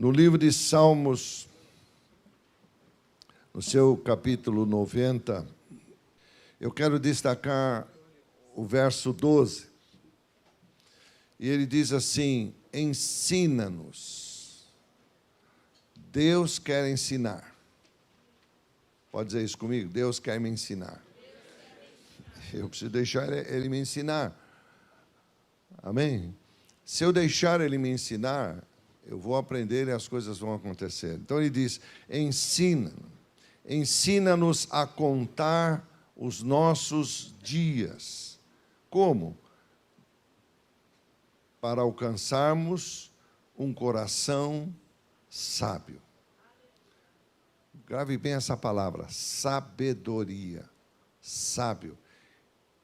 No livro de Salmos, no seu capítulo 90, eu quero destacar o verso 12. E ele diz assim: ensina-nos. Deus quer ensinar. Pode dizer isso comigo? Deus quer me ensinar. Eu preciso deixar Ele me ensinar. Amém? Se eu deixar Ele me ensinar, eu vou aprender e as coisas vão acontecer. Então ele diz: ensina-nos a contar os nossos dias. Como? Para alcançarmos um coração sábio. Grave bem essa palavra, sabedoria, sábio.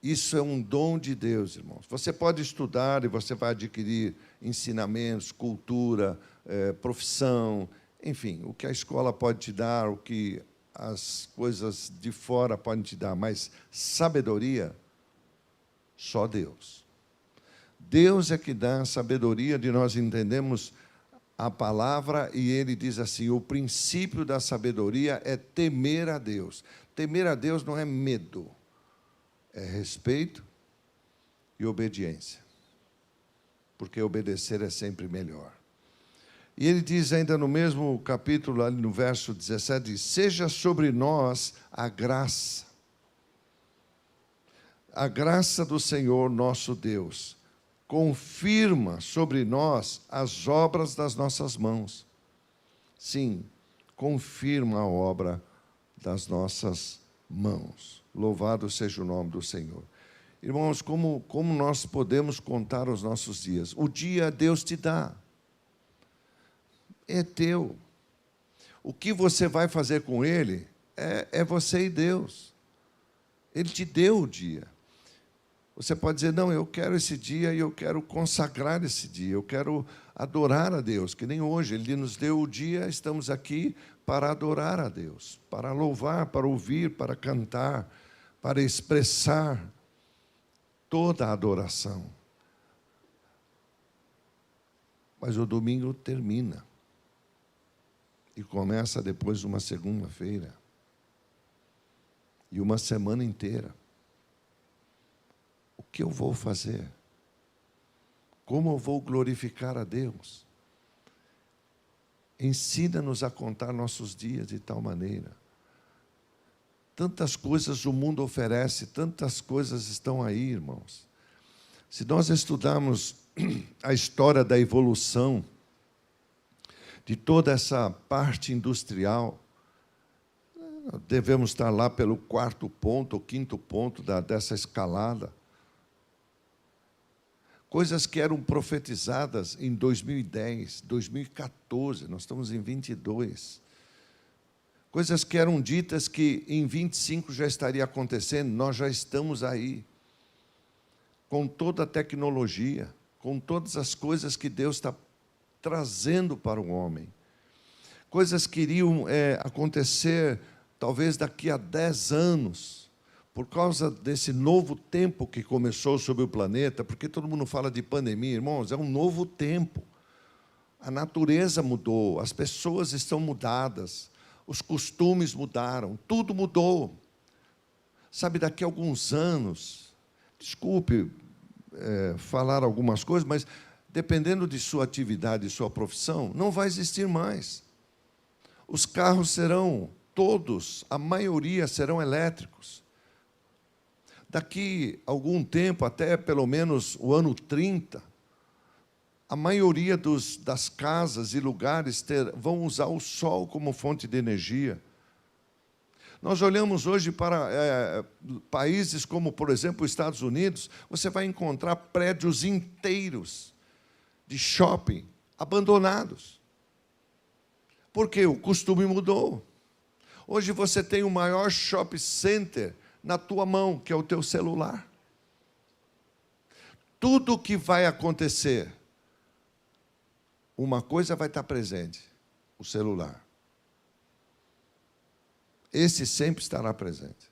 Isso é um dom de Deus, irmãos. Você pode estudar e você vai adquirir ensinamentos, cultura, profissão, enfim, o que a escola pode te dar, o que as coisas de fora podem te dar, mas sabedoria, só Deus. Deus é que dá a sabedoria de nós entendemos a palavra, e ele diz assim: o princípio da sabedoria é temer a Deus. Temer a Deus não é medo, é respeito e obediência, porque obedecer é sempre melhor. E ele diz ainda no mesmo capítulo, ali no verso 17, diz: seja sobre nós a graça do Senhor nosso Deus, confirma sobre nós as obras das nossas mãos. Sim, confirma a obra das nossas mãos. Louvado seja o nome do Senhor. Irmãos, como nós podemos contar os nossos dias? O dia Deus te dá. É teu. O que você vai fazer com ele é você e Deus. Ele te deu o dia. Você pode dizer: não, eu quero esse dia e eu quero consagrar esse dia, eu quero adorar a Deus, que nem hoje, Ele nos deu o dia, estamos aqui para adorar a Deus, para louvar, para ouvir, para cantar, para expressar toda a adoração. Mas o domingo termina e começa depois uma segunda-feira e uma semana inteira. O que eu vou fazer? Como eu vou glorificar a Deus? Ensina-nos a contar nossos dias de tal maneira. Tantas coisas o mundo oferece, tantas coisas estão aí, irmãos. Se nós estudarmos a história da evolução de toda essa parte industrial, devemos estar lá pelo quarto ponto, ou quinto ponto dessa escalada. Coisas que eram profetizadas em 2010, 2014, nós estamos em 22. Coisas que eram ditas que em 25 já estaria acontecendo, nós já estamos aí. Com toda a tecnologia, com todas as coisas que Deus está trazendo para o homem. Coisas que iriam acontecer talvez daqui a 10 anos, por causa desse novo tempo que começou sobre o planeta, porque todo mundo fala de pandemia, irmãos, é um novo tempo. A natureza mudou, as pessoas estão mudadas, os costumes mudaram, tudo mudou. Sabe, daqui a alguns anos, desculpe falar algumas coisas, mas dependendo de sua atividade e sua profissão, não vai existir mais. Os carros serão todos, a maioria serão elétricos. Daqui a algum tempo, até pelo menos o ano 30, a maioria das casas e lugares vão usar o sol como fonte de energia. Nós olhamos hoje para países como, por exemplo, os Estados Unidos, você vai encontrar prédios inteiros de shopping abandonados. Porque o costume mudou. Hoje você tem o maior shopping center na tua mão, que é o teu celular. Tudo o que vai acontecer, uma coisa vai estar presente: o celular. Esse sempre estará presente,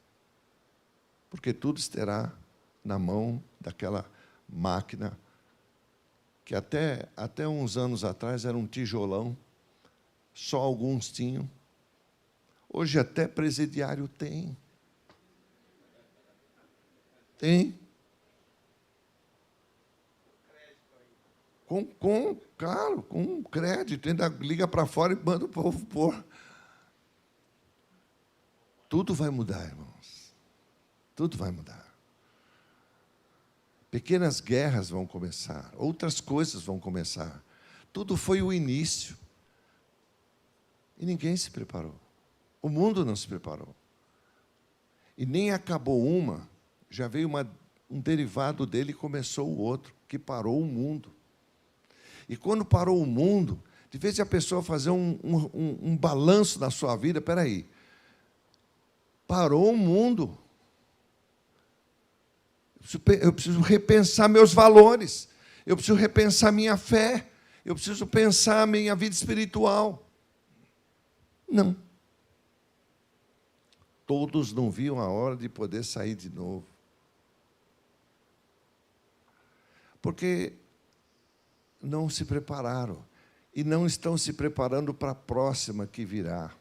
porque tudo estará na mão daquela máquina, que até uns anos atrás era um tijolão, só alguns tinham. Hoje até presidiário tem. Tem. Claro, com crédito, ainda liga para fora e manda o povo pôr. Tudo vai mudar, irmãos. Tudo vai mudar. Pequenas guerras vão começar, outras coisas vão começar. Tudo foi o início. E ninguém se preparou. O mundo não se preparou. E nem acabou uma, já veio um derivado dele e começou o outro, que parou o mundo. E quando parou o mundo, de vez em a pessoa fazer um balanço na sua vida, espera aí, parou o mundo. Eu preciso repensar meus valores, eu preciso repensar minha fé, eu preciso pensar a minha vida espiritual. Não. Todos não viam a hora de poder sair de novo. Porque não se prepararam e não estão se preparando para a próxima que virá.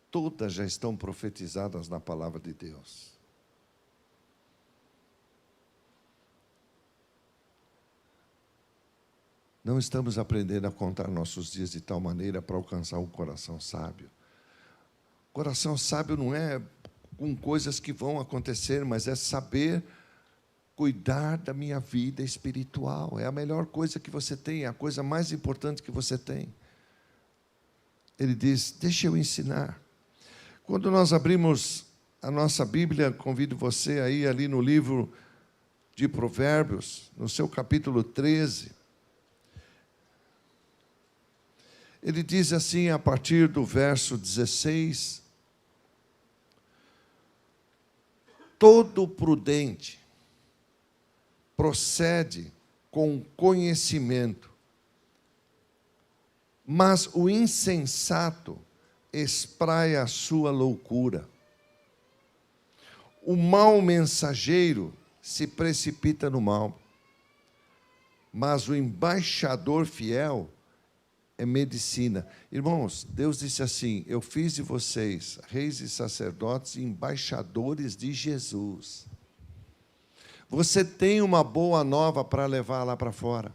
Todas já estão profetizadas na palavra de Deus. Não estamos aprendendo a contar nossos dias de tal maneira para alcançar um coração sábio. Coração sábio não é com coisas que vão acontecer, mas é saber cuidar da minha vida espiritual. É a melhor coisa que você tem, é a coisa mais importante que você tem. Ele diz, deixa eu ensinar. Quando nós abrimos a nossa Bíblia, convido você a ir ali no livro de Provérbios, no seu capítulo 13. Ele diz assim, a partir do verso 16, todo prudente procede com conhecimento, mas o insensato espraia a sua loucura. O mau mensageiro se precipita no mal, mas o embaixador fiel é medicina. Irmãos, Deus disse assim, eu fiz de vocês reis e sacerdotes e embaixadores de Jesus. Você tem uma boa nova para levar lá para fora.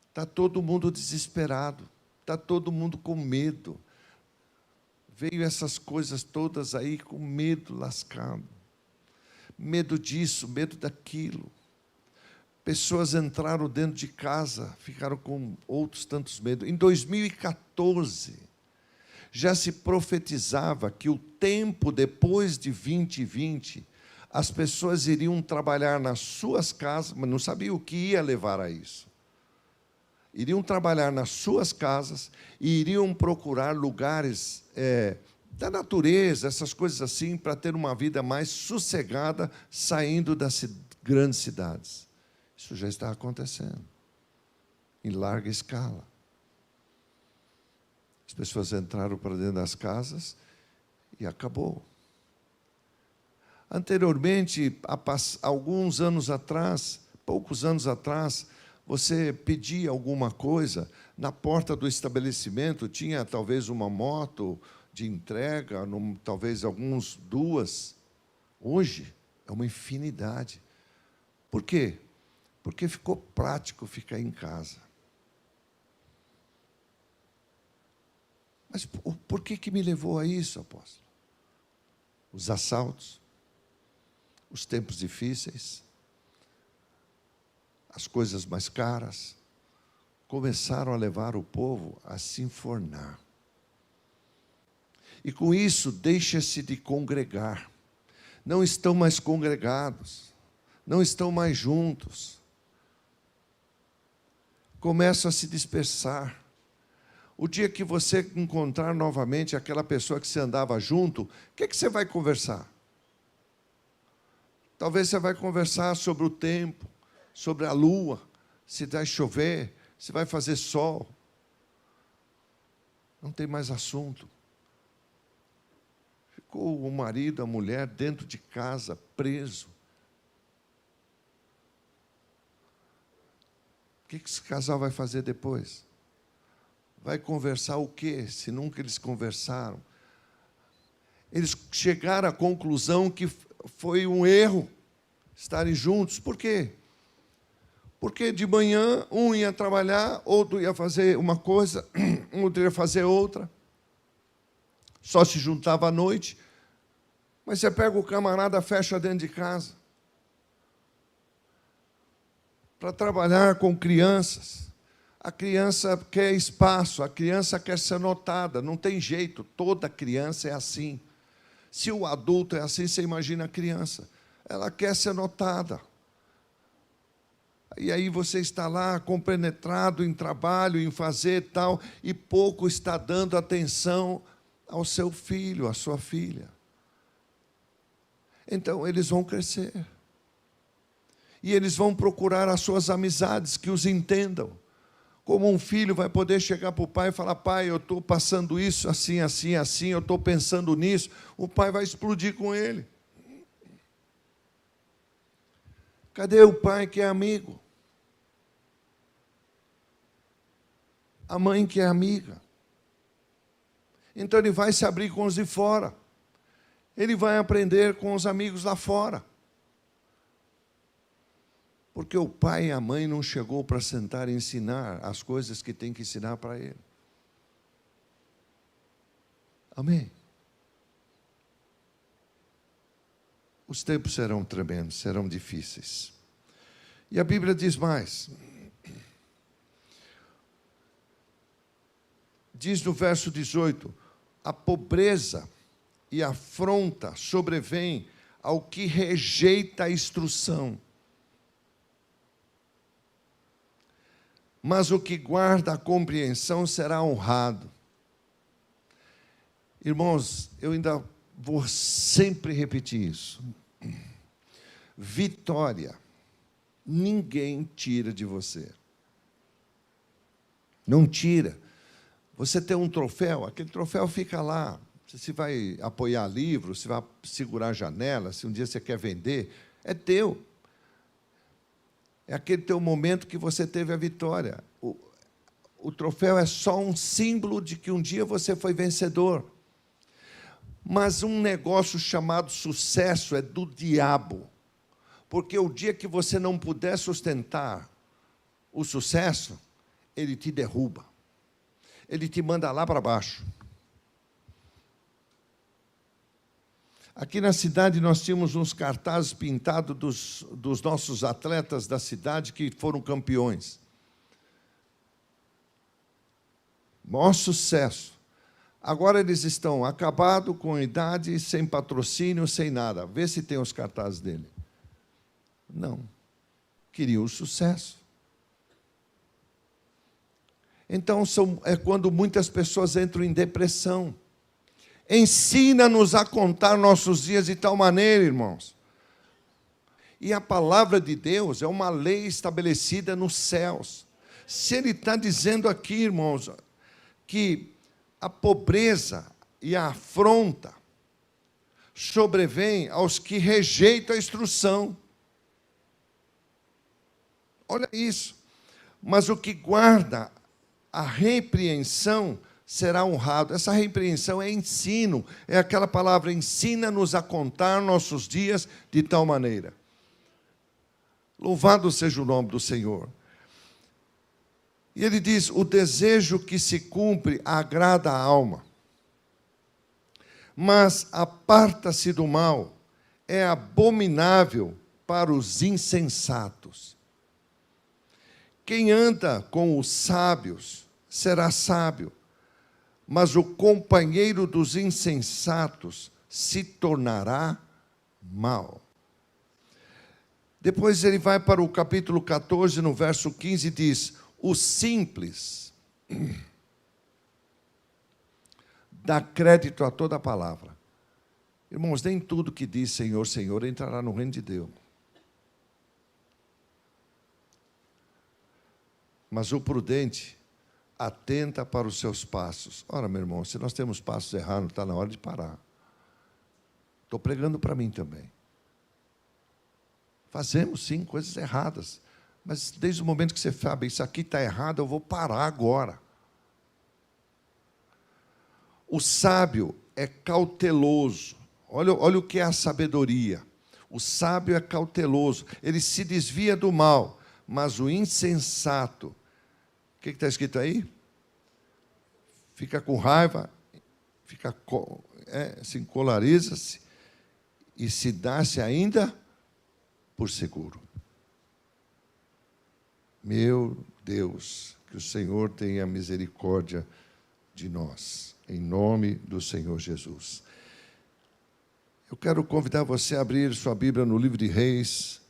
Está todo mundo desesperado, está todo mundo com medo. Veio essas coisas todas aí com medo lascado. Medo disso, medo daquilo. Pessoas entraram dentro de casa, ficaram com outros tantos medos. Em 2014, já se profetizava que o tempo depois de 2020, as pessoas iriam trabalhar nas suas casas, mas não sabiam o que ia levar a isso. Iriam trabalhar nas suas casas e iriam procurar lugares da natureza, essas coisas assim, para ter uma vida mais sossegada, saindo das grandes cidades. Isso já está acontecendo, em larga escala. As pessoas entraram para dentro das casas e acabou. Anteriormente, alguns anos atrás, poucos anos atrás, você pedia alguma coisa, na porta do estabelecimento tinha talvez uma moto de entrega, talvez duas. Hoje é uma infinidade. Por quê? Porque ficou prático ficar em casa. Mas por que me levou a isso, apóstolo? Os assaltos, os tempos difíceis, as coisas mais caras, começaram a levar o povo a se enfornar. E com isso, deixa-se de congregar. Não estão mais congregados, não estão mais juntos. Começam a se dispersar. O dia que você encontrar novamente aquela pessoa que você andava junto, o que você vai conversar? Talvez você vai conversar sobre o tempo, sobre a lua, se vai chover, se vai fazer sol. Não tem mais assunto. Ficou o marido, a mulher dentro de casa, preso. O que esse casal vai fazer depois? Vai conversar o quê, se nunca eles conversaram? Eles chegaram à conclusão que foi um erro estarem juntos. Por quê? Porque de manhã um ia trabalhar, outro ia fazer uma coisa, outro ia fazer outra. Só se juntava à noite. Mas você pega o camarada, fecha dentro de casa para trabalhar com crianças. A criança quer espaço, a criança quer ser notada, não tem jeito, toda criança é assim. Se o adulto é assim, você imagina a criança. Ela quer ser notada. E aí você está lá compenetrado em trabalho, em fazer tal, e pouco está dando atenção ao seu filho, à sua filha. Então, eles vão crescer. E eles vão procurar as suas amizades que os entendam. Como um filho vai poder chegar para o pai e falar: pai, eu estou passando isso, assim, assim, assim, eu estou pensando nisso. O pai vai explodir com ele. Cadê o pai que é amigo? A mãe que é amiga. Então ele vai se abrir com os de fora. Ele vai aprender com os amigos lá fora. Porque o pai e a mãe não chegou para sentar e ensinar as coisas que tem que ensinar para ele. Amém? Os tempos serão tremendos, serão difíceis. E a Bíblia diz mais. Diz no verso 18, a pobreza e a afronta sobrevém ao que rejeita a instrução. Mas o que guarda a compreensão será honrado. Irmãos, eu ainda vou sempre repetir isso. Vitória, ninguém tira de você. Não tira. Você tem um troféu, aquele troféu fica lá. Você vai apoiar livro, você vai segurar a janela, se um dia você quer vender, é teu. É aquele teu momento que você teve a vitória. O troféu é só um símbolo de que um dia você foi vencedor. Mas um negócio chamado sucesso é do diabo. Porque o dia que você não puder sustentar o sucesso, ele te derruba. Ele te manda lá para baixo. Aqui na cidade nós tínhamos uns cartazes pintados dos nossos atletas da cidade que foram campeões. Maior sucesso. Agora eles estão acabados, com idade, sem patrocínio, sem nada. Vê se tem os cartazes dele. Não. Queriam o sucesso. Então, é quando muitas pessoas entram em depressão. Ensina-nos a contar nossos dias de tal maneira, irmãos. E a palavra de Deus é uma lei estabelecida nos céus. Se Ele está dizendo aqui, irmãos, que a pobreza e a afronta sobrevêm aos que rejeitam a instrução. Olha isso. Mas o que guarda a repreensão será honrado. Essa repreensão é ensino, é aquela palavra, ensina-nos a contar nossos dias de tal maneira. Louvado seja o nome do Senhor. E ele diz, o desejo que se cumpre agrada a alma, mas aparta-se do mal, é abominável para os insensatos. Quem anda com os sábios será sábio, mas o companheiro dos insensatos se tornará mau. Depois ele vai para o capítulo 14, no verso 15, e diz, o simples dá crédito a toda a palavra. Irmãos, nem tudo que diz Senhor, Senhor entrará no reino de Deus. Mas o prudente atenta para os seus passos. Ora, meu irmão, se nós temos passos errados, está na hora de parar. Estou pregando para mim também. Fazemos, sim, coisas erradas. Mas desde o momento que você sabe, isso aqui está errado, eu vou parar agora. O sábio é cauteloso. Olha o que é a sabedoria. O sábio é cauteloso. Ele se desvia do mal. Mas o insensato, o que está escrito aí? Fica com raiva, se encolariza-se e se dá-se ainda por seguro. Meu Deus, que o Senhor tenha misericórdia de nós, em nome do Senhor Jesus. Eu quero convidar você a abrir sua Bíblia no livro de Reis,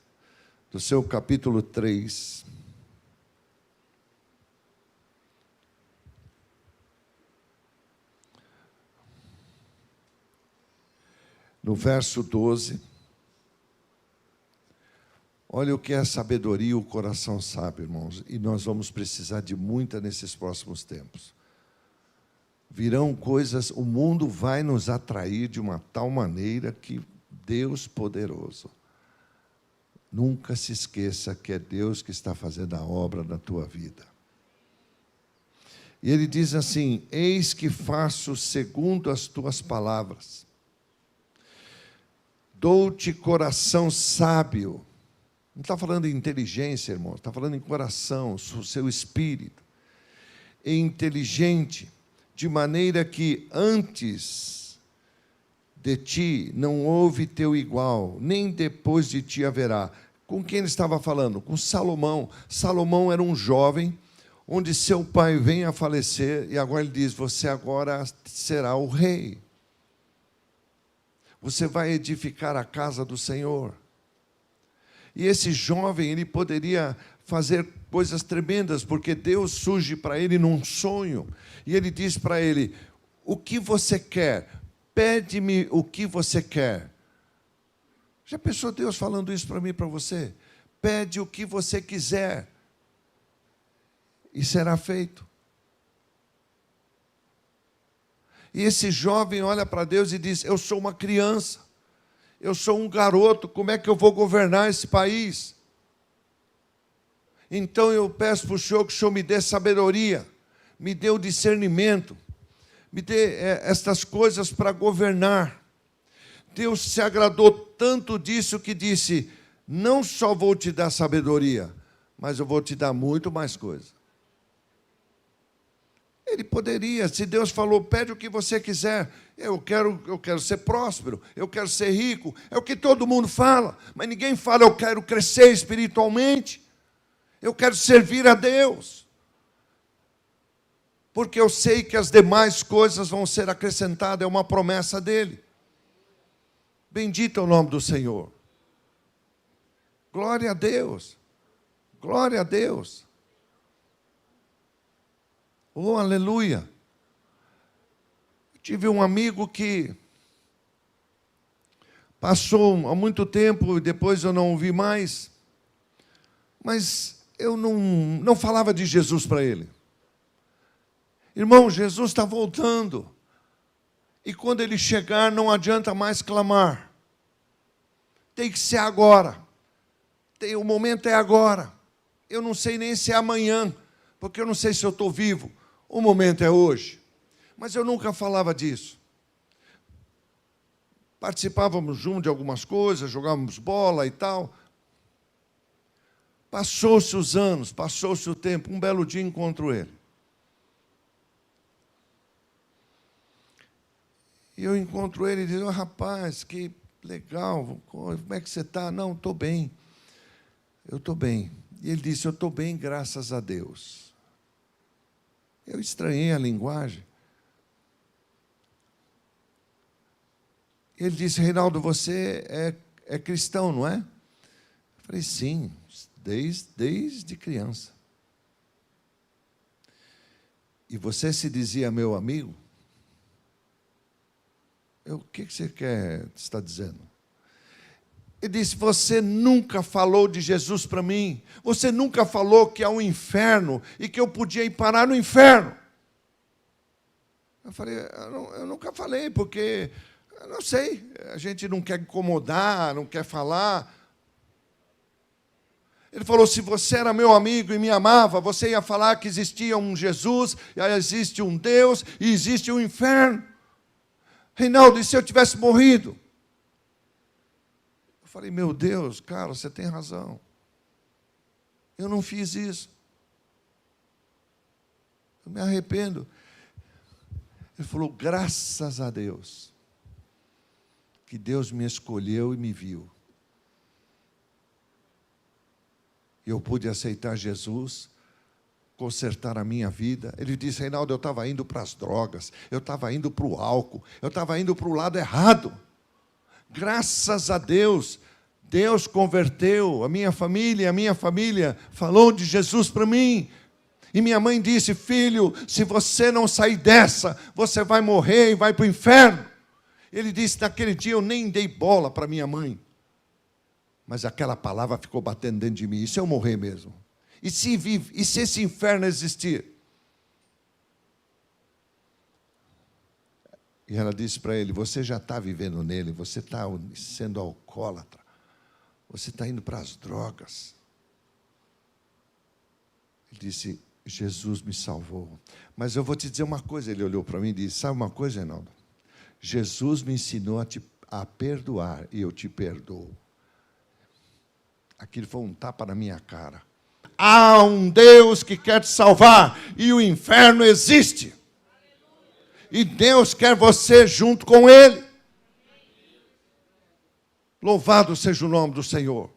do seu capítulo 3. No verso 12. Olha o que é sabedoria, o coração sábio, irmãos. E nós vamos precisar de muita nesses próximos tempos. Virão coisas, o mundo vai nos atrair de uma tal maneira que Deus poderoso. Nunca se esqueça que é Deus que está fazendo a obra na tua vida. E ele diz assim: eis que faço segundo as tuas palavras. Dou-te coração sábio. Não está falando em inteligência, irmão, está falando em coração, o seu espírito. E inteligente, de maneira que antes de ti não houve teu igual, nem depois de ti haverá. Com quem ele estava falando? Com Salomão. Salomão era um jovem, onde seu pai vem a falecer, e agora ele diz: você agora será o rei. Você vai edificar a casa do Senhor. E esse jovem, ele poderia fazer coisas tremendas, porque Deus surge para ele num sonho, e ele diz para ele: o que você quer? Pede-me o que você quer. Já pensou Deus falando isso para mim e para você? Pede o que você quiser, e será feito. E esse jovem olha para Deus e diz: eu sou uma criança, eu sou um garoto, como é que eu vou governar esse país? Então eu peço para o Senhor me dê sabedoria, me dê o discernimento, me dê estas coisas para governar. Deus se agradou tanto disso que disse: não só vou te dar sabedoria, mas eu vou te dar muito mais coisa. Ele poderia, se Deus falou: pede o que você quiser, eu quero ser próspero, eu quero ser rico, é o que todo mundo fala, mas ninguém fala: eu quero crescer espiritualmente, eu quero servir a Deus, porque eu sei que as demais coisas vão ser acrescentadas, é uma promessa dele. Bendito é o nome do Senhor. Glória a Deus, glória a Deus. Oh, aleluia. Eu tive um amigo que passou há muito tempo e depois eu não o vi mais, mas eu não falava de Jesus para ele. Irmão, Jesus está voltando, e quando ele chegar não adianta mais clamar, tem que ser agora, o momento é agora. Eu não sei nem se é amanhã, porque eu não sei se eu estou vivo. O momento é hoje. Mas eu nunca falava disso. Participávamos juntos de algumas coisas, jogávamos bola e tal. Passou-se os anos, passou-se o tempo. Um belo dia encontro ele. E eu encontro ele e digo: oh, rapaz, que legal, como é que você está? Não, estou bem. Eu estou bem. E ele disse: eu estou bem, graças a Deus. Eu estranhei a linguagem. Ele disse: Reinaldo, você é cristão, não é? Eu falei: sim, desde criança. E você se dizia meu amigo? O que você está dizendo? Ele disse: você nunca falou de Jesus para mim. Você nunca falou que há um inferno e que eu podia ir parar no inferno. Eu falei: eu nunca falei, porque, eu não sei, a gente não quer incomodar, não quer falar. Ele falou: se você era meu amigo e me amava, você ia falar que existia um Jesus, existe um Deus e existe um inferno. Reinaldo, e se eu tivesse morrido? Eu falei, meu Deus, cara, você tem razão. Eu não fiz isso. Eu me arrependo. Ele falou, graças a Deus, que Deus me escolheu e me viu. Eu pude aceitar Jesus, consertar a minha vida. Ele disse, Reinaldo, eu estava indo para as drogas, eu estava indo para o álcool, eu estava indo para o lado errado. Graças a Deus, Deus converteu a minha família falou de Jesus para mim. E minha mãe disse, filho, se você não sair dessa, você vai morrer e vai para o inferno. Ele disse, naquele dia eu nem dei bola para minha mãe. Mas aquela palavra ficou batendo dentro de mim. E se eu morrer mesmo? E se esse inferno existir? E ela disse para ele, você já está vivendo nele, você está sendo alcoólatra, você está indo para as drogas. Ele disse, Jesus me salvou. Mas eu vou te dizer uma coisa, ele olhou para mim e disse, sabe uma coisa, Reinaldo? Jesus me ensinou a perdoar e eu te perdoo. Aquilo foi um tapa na minha cara. Há um Deus que quer te salvar e o inferno existe. E Deus quer você junto com Ele. Louvado seja o nome do Senhor.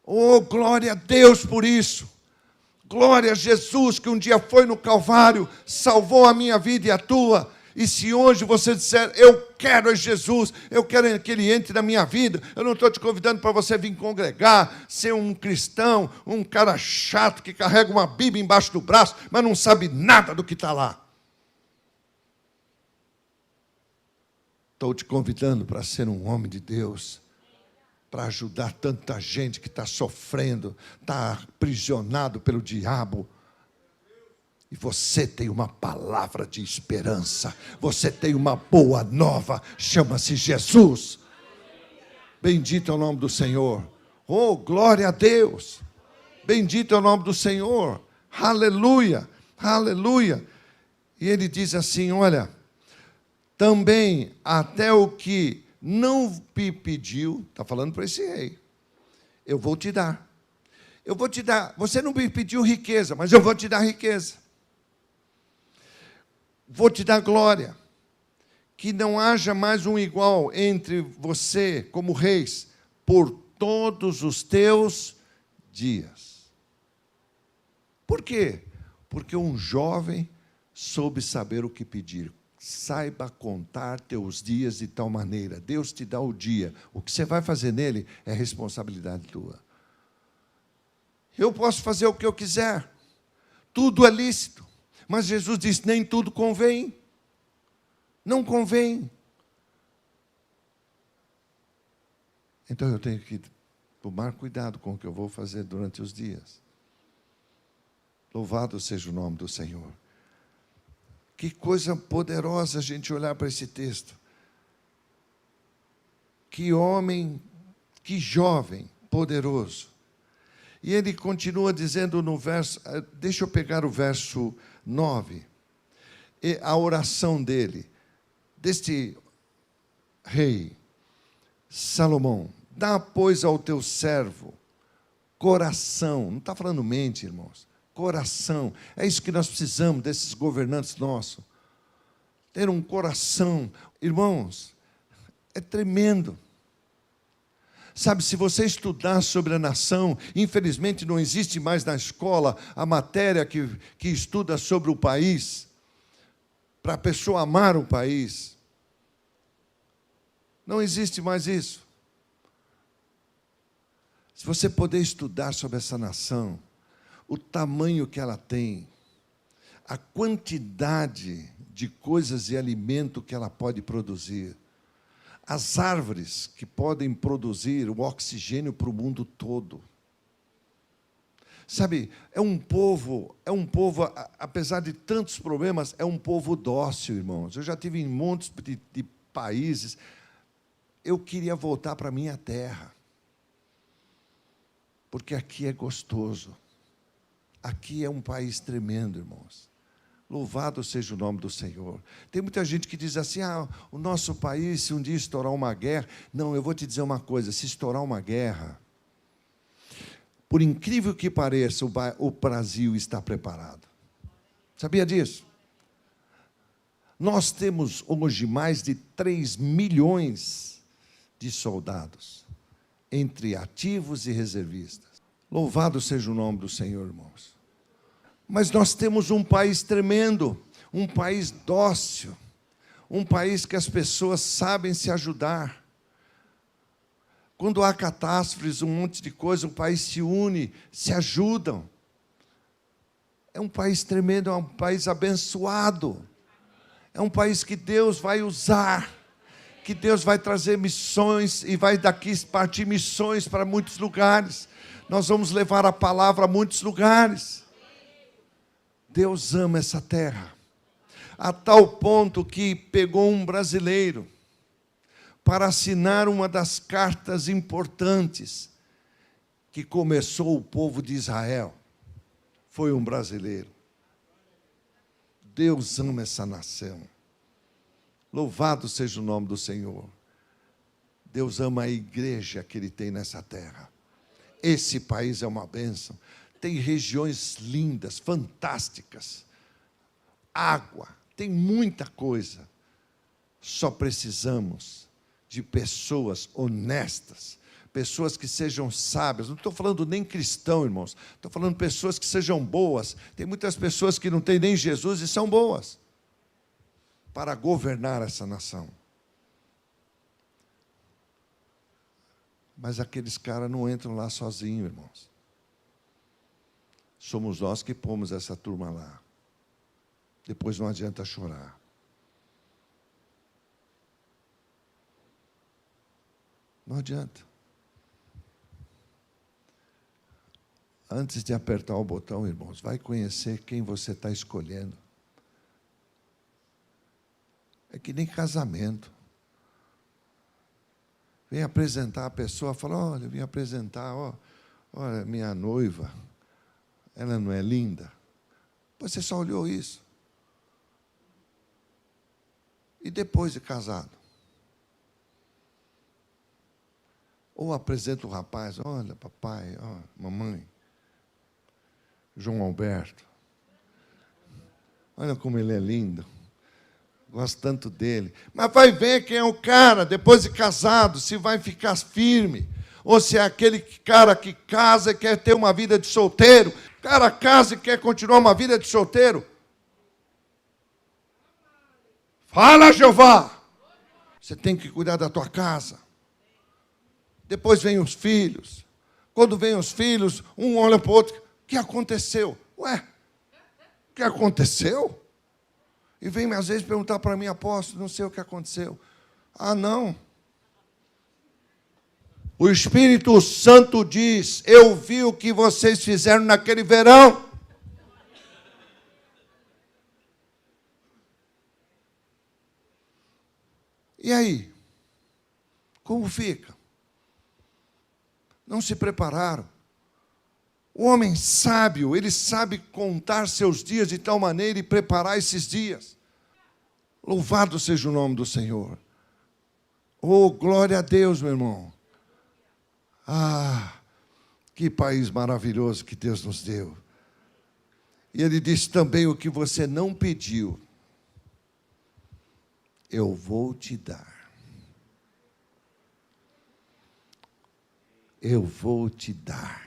Oh, glória a Deus por isso. Glória a Jesus que um dia foi no Calvário, salvou a minha vida e a tua. E se hoje você disser, eu quero a Jesus, eu quero que Ele entre na minha vida, eu não estou te convidando para você vir congregar, ser um cristão, um cara chato que carrega uma Bíblia embaixo do braço, mas não sabe nada do que está lá. Estou te convidando para ser um homem de Deus, para ajudar tanta gente que está sofrendo, está aprisionado pelo diabo. E você tem uma palavra de esperança, você tem uma boa nova, chama-se Jesus. Bendito é o nome do Senhor. Oh, glória a Deus. Bendito é o nome do Senhor. Aleluia, aleluia. E ele diz assim, olha, também até o que não me pediu, está falando para esse rei, eu vou te dar. Eu vou te dar, você não me pediu riqueza, mas eu vou te dar riqueza. Vou te dar glória, que não haja mais um igual entre você, como reis, por todos os teus dias. Por quê? Porque um jovem soube saber o que pedir. Saiba contar teus dias de tal maneira. Deus te dá o dia. O que você vai fazer nele é responsabilidade tua. Eu posso fazer o que eu quiser. Tudo é lícito. Mas Jesus disse, nem tudo convém. Não convém. Então eu tenho que tomar cuidado com o que eu vou fazer durante os dias. Louvado seja o nome do Senhor. Que coisa poderosa a gente olhar para esse texto. Que homem, que jovem poderoso. E ele continua dizendo no verso, deixa eu pegar o verso 9, e a oração dele, deste rei, Salomão, dá, pois, ao teu servo coração, não está falando mente, irmãos, coração, é isso que nós precisamos desses governantes nossos, ter um coração, irmãos, é tremendo. Sabe, se você estudar sobre a nação, infelizmente não existe mais na escola a matéria que estuda sobre o país, para a pessoa amar o país. Não existe mais isso. Se você puder estudar sobre essa nação, o tamanho que ela tem, a quantidade de coisas e alimento que ela pode produzir, as árvores que podem produzir o oxigênio para o mundo todo. Sabe, é um povo, apesar de tantos problemas, é um povo dócil, irmãos. Eu já estive em montes de países, eu queria voltar para a minha terra, porque aqui é gostoso. Aqui é um país tremendo, irmãos. Louvado seja o nome do Senhor. Tem muita gente que diz assim, o nosso país, se um dia estourar uma guerra... Não, eu vou te dizer uma coisa, se estourar uma guerra, por incrível que pareça, o Brasil está preparado. Sabia disso? Nós temos hoje mais de 3 milhões de soldados, entre ativos e reservistas. Louvado seja o nome do Senhor, irmãos. Mas nós temos um país tremendo, um país dócil, um país que as pessoas sabem se ajudar. Quando há catástrofes, um monte de coisa, o país se une, se ajudam. É um país tremendo, é um país abençoado. É um país que Deus vai usar, que Deus vai trazer missões e vai daqui partir missões para muitos lugares. Nós vamos levar a palavra a muitos lugares. Deus ama essa terra, a tal ponto que pegou um brasileiro para assinar uma das cartas importantes que começou o povo de Israel. Foi um brasileiro. Deus ama essa nação. Louvado seja o nome do Senhor. Deus ama a igreja que Ele tem nessa terra. Esse país é uma bênção. Tem regiões lindas, fantásticas. Água, tem muita coisa. Só precisamos de pessoas honestas, pessoas que sejam sábias. Não estou falando nem cristão, irmãos. Estou falando de pessoas que sejam boas. Tem muitas pessoas que não têm nem Jesus e são boas para governar essa nação. Mas aqueles caras não entram lá sozinhos, irmãos. Somos nós que pomos essa turma lá. Depois não adianta chorar. Não adianta. Antes de apertar o botão, irmãos, vai conhecer quem você está escolhendo. É que nem casamento. Vem apresentar a pessoa, fala, olha, vim apresentar, olha, minha noiva, ela não é linda? Você só olhou isso. E depois de casado? Ou apresenta o rapaz, olha, papai, mamãe, João Alberto, olha como ele é lindo, gosto tanto dele. Mas vai ver quem é o cara, depois de casado, se vai ficar firme, ou se é aquele cara que casa e quer ter uma vida de solteiro. O cara casa e quer continuar uma vida de solteiro. Fala, Jeová! Você tem que cuidar da tua casa. Depois vem os filhos. Quando vem os filhos, um olha para o outro. O que aconteceu? Ué, o que aconteceu? E vem às vezes perguntar para mim, apóstolo, não sei o que aconteceu. Ah, não. O Espírito Santo diz, eu vi o que vocês fizeram naquele verão. E aí? Como fica? Não se prepararam. O homem sábio, ele sabe contar seus dias de tal maneira e preparar esses dias. Louvado seja o nome do Senhor. Oh, glória a Deus, meu irmão. Ah, que país maravilhoso que Deus nos deu. E ele disse também o que você não pediu, eu vou te dar. Eu vou te dar.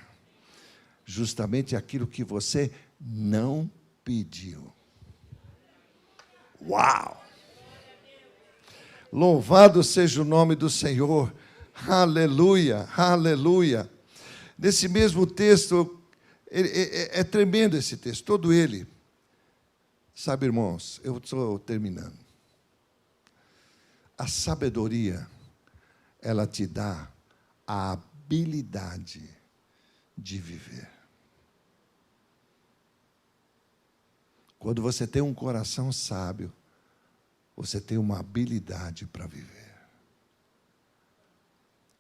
Justamente aquilo que você não pediu. Uau! Louvado seja o nome do Senhor. Aleluia, aleluia. Nesse mesmo texto, é tremendo esse texto, todo ele. Sabe, irmãos, eu estou terminando. A sabedoria, ela te dá a habilidade de viver. Quando você tem um coração sábio, você tem uma habilidade para viver.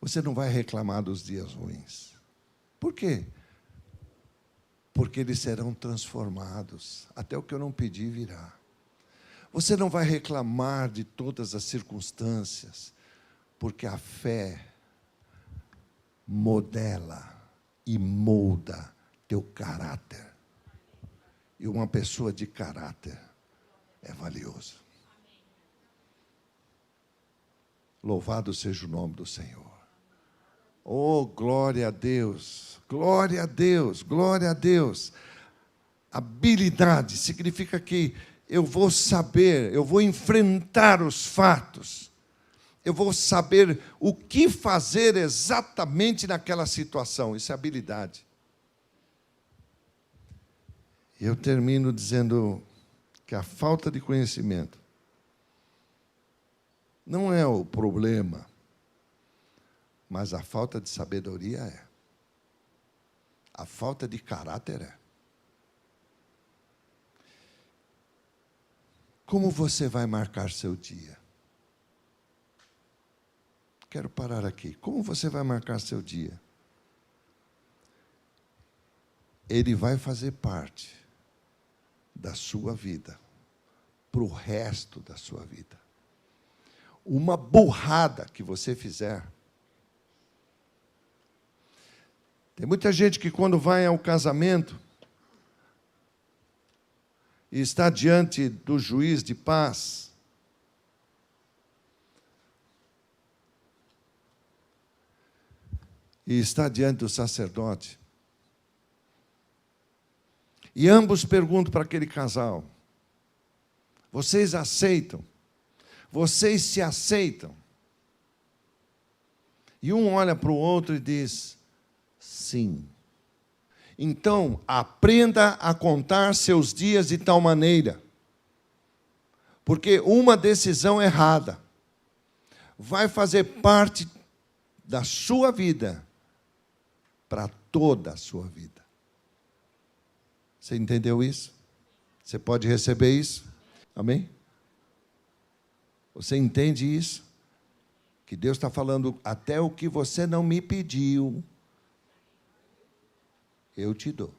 Você não vai reclamar dos dias ruins. Por quê? porque eles serão transformados. Até o que eu não pedi virá. Você não vai reclamar de todas as circunstâncias, porque a fé modela e molda teu caráter. E uma pessoa de caráter é valioso. Louvado seja o nome do Senhor. Oh, glória a Deus, glória a Deus, glória a Deus. Habilidade significa que eu vou saber, eu vou enfrentar os fatos. Eu vou saber o que fazer exatamente naquela situação. Isso é habilidade. E eu termino dizendo que a falta de conhecimento não é o problema, mas a falta de sabedoria é. A falta de caráter é. Como você vai marcar seu dia? Quero parar aqui. Como você vai marcar seu dia? Ele vai fazer parte da sua vida, para o resto da sua vida. Uma burrada que você fizer. Tem muita gente que quando vai ao casamento e está diante do juiz de paz, e está diante do sacerdote, e ambos perguntam para aquele casal: vocês aceitam? Vocês se aceitam? E um olha para o outro e diz: sim. Então, aprenda a contar seus dias de tal maneira, porque uma decisão errada vai fazer parte da sua vida para toda a sua vida. Você entendeu isso? Você pode receber isso? Amém? Você entende isso? Que Deus está falando, até o que você não me pediu, eu te dou.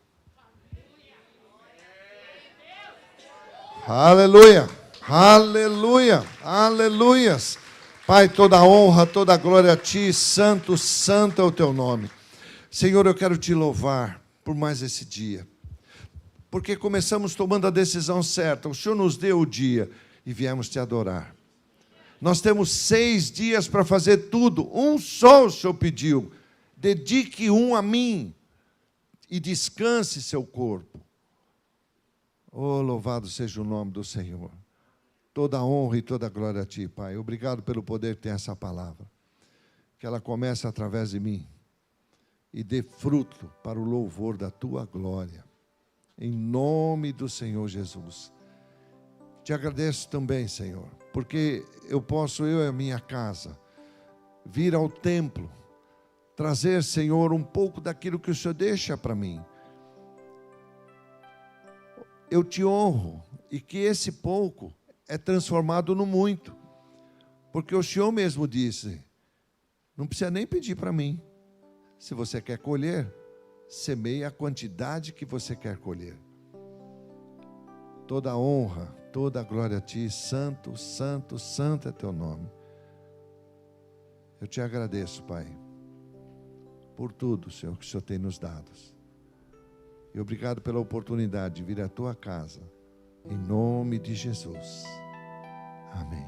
Aleluia, aleluia, aleluias. Pai, toda a honra, toda a glória a Ti, santo, santo é o Teu nome. Senhor, eu quero Te louvar por mais esse dia, porque começamos tomando a decisão certa. O Senhor nos deu o dia e viemos Te adorar. Nós temos 6 dias para fazer tudo, um só o Senhor pediu. Dedique um a mim e descanse seu corpo. Oh, louvado seja o nome do Senhor. Toda a honra e toda a glória a Ti, Pai. Obrigado pelo poder que tem essa palavra. Que ela comece através de mim e dê fruto para o louvor da Tua glória. Em nome do Senhor Jesus. Te agradeço também, Senhor, porque eu posso, eu e a minha casa, vir ao templo, trazer, Senhor, um pouco daquilo que o Senhor deixa para mim. Eu te honro, e que esse pouco é transformado no muito, porque o Senhor mesmo disse, não precisa nem pedir para mim. Se você quer colher, semeie a quantidade que você quer colher. Toda a honra, toda a glória a Ti, santo, santo, santo é Teu nome. Eu Te agradeço, Pai, por tudo, Senhor, que o Senhor tem nos dado. E obrigado pela oportunidade de vir à Tua casa, em nome de Jesus. Amém.